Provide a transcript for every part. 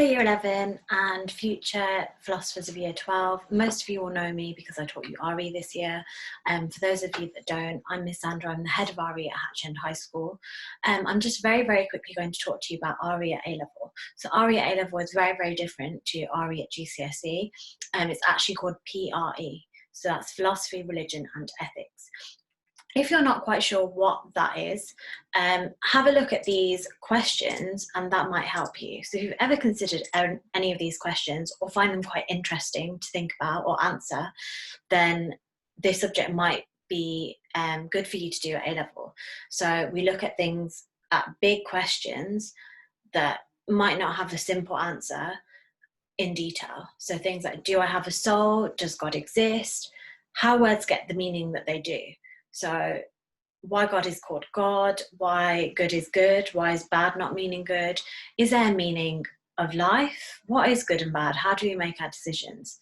Year 11 and future philosophers of Year 12. Most of you will know me because I taught you RE this year. For those of you that don't, I'm Miss Sandher. I'm the head of RE at Hatch End High School. I'm just very, very quickly going to talk to you about RE at A-level. So RE at A-level is very, very different to RE at GCSE. It's actually called PRE. So that's Philosophy, Religion and Ethics. If you're not quite sure what that is, have a look at these questions and that might help you. So if you've ever considered any of these questions or find them quite interesting to think about or answer, then this subject might be good for you to do at A-level. So we look at things, at big questions that might not have a simple answer in detail. So things like, do I have a soul? Does God exist? How words get the meaning that they do. So why God is called God, why good is good, why is bad not meaning good, is there a meaning of life, what is good and bad, how do we make our decisions.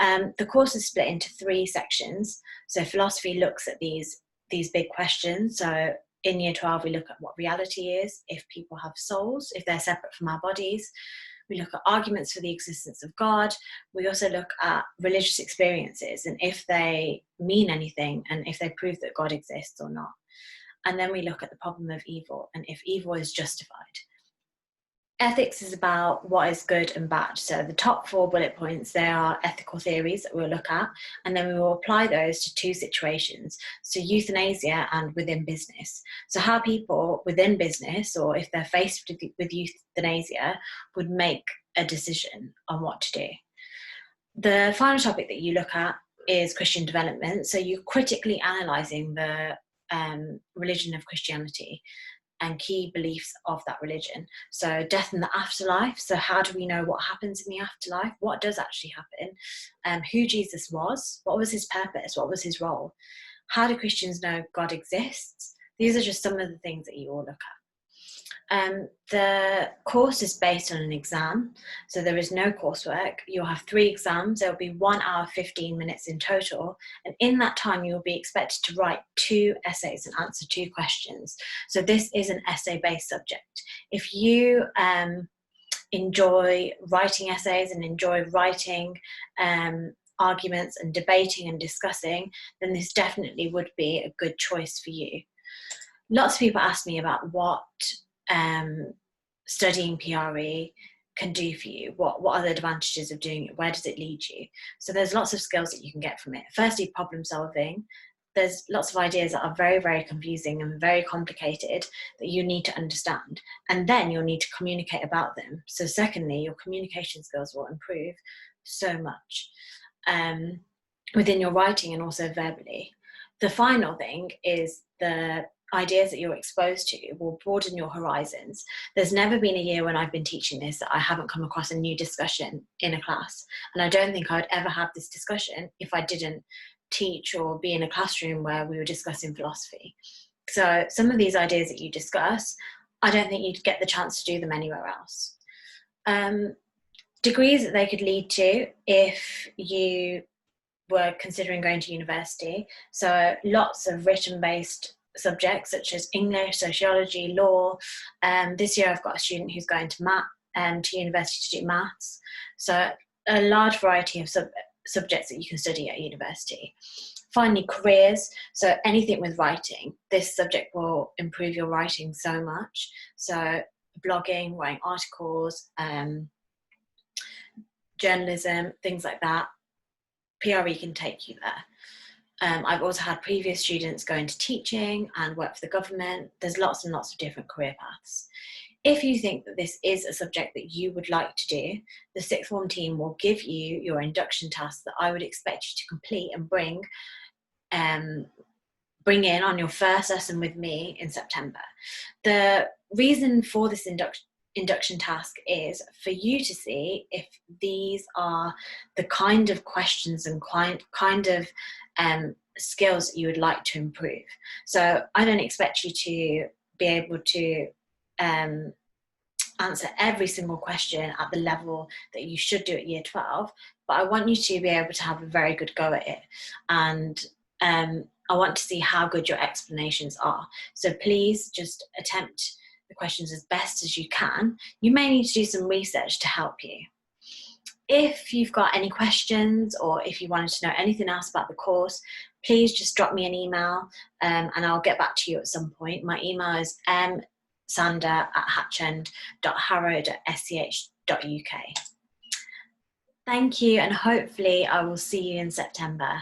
The course is split into 3 sections. So philosophy looks at these big questions. So in year 12 we look at what reality is, if people have souls, if they're separate from our bodies. We look at arguments for the existence of God. We also look at religious experiences and if they mean anything and if they prove that God exists or not. And then we look at the problem of evil and if evil is justified. Ethics is about what is good and bad. So the top 4 bullet points, they are ethical theories that we'll look at, and then we will apply those to 2 situations. So euthanasia and within business. So how people within business, or if they're faced with euthanasia, would make a decision on what to do. The final topic that you look at is Christian development. So you're critically analysing the religion of Christianity and key beliefs of that religion. So death and the afterlife. So how do we know what happens in the afterlife? What does actually happen? Who Jesus was? What was his purpose? What was his role? How do Christians know God exists? These are just some of the things that you all look at. The course is based on an exam, so there is no coursework. You'll have 3 exams. There will be 1 hour, 15 minutes in total. And in that time, you'll be expected to write 2 essays and answer 2 questions. So this is an essay-based subject. If you enjoy writing essays and enjoy writing arguments and debating and discussing, then this definitely would be a good choice for you. Lots of people ask me about what studying PRE can do for you. What are the advantages of doing it? Where does it lead you? So there's lots of skills that you can get from it. Firstly, problem solving. There's lots of ideas that are very, very confusing and very complicated that you need to understand. And then you'll need to communicate about them. So secondly, your communication skills will improve so much within your writing and also verbally. The final thing is the ideas that you're exposed to will broaden your horizons. There's never been a year when I've been teaching this that I haven't come across a new discussion in a class. And I don't think I would ever have this discussion if I didn't teach or be in a classroom where we were discussing philosophy. So some of these ideas that you discuss, I don't think you'd get the chance to do them anywhere else. Degrees that they could lead to if you were considering going to university. So lots of written-based subjects such as English, sociology, law. This year I've got a student who's going to university to do maths. So a large variety of subjects that you can study at university. Finally, careers. So anything with writing. This subject will improve your writing so much. So blogging, writing articles, journalism, things like that. PRE can take you there. I've also had previous students go into teaching and work for the government. There's lots and lots of different career paths. If you think that this is a subject that you would like to do, the sixth form team will give you your induction task that I would expect you to complete and bring in on your first lesson with me in September. The reason for this induction task is for you to see if these are the kind of questions and kind of skills that you would like to improve. So I don't expect you to be able to answer every single question at the level that you should do at year 12, but I want you to be able to have a very good go at it. And I want to see how good your explanations are. So please just attempt the questions as best as you can, you may need to do some research to help you. If you've got any questions or if you wanted to know anything else about the course, please just drop me an email and I'll get back to you at some point. My email is sandher@hatchend.harrow.sch.uk. Thank you, and hopefully I will see you in September.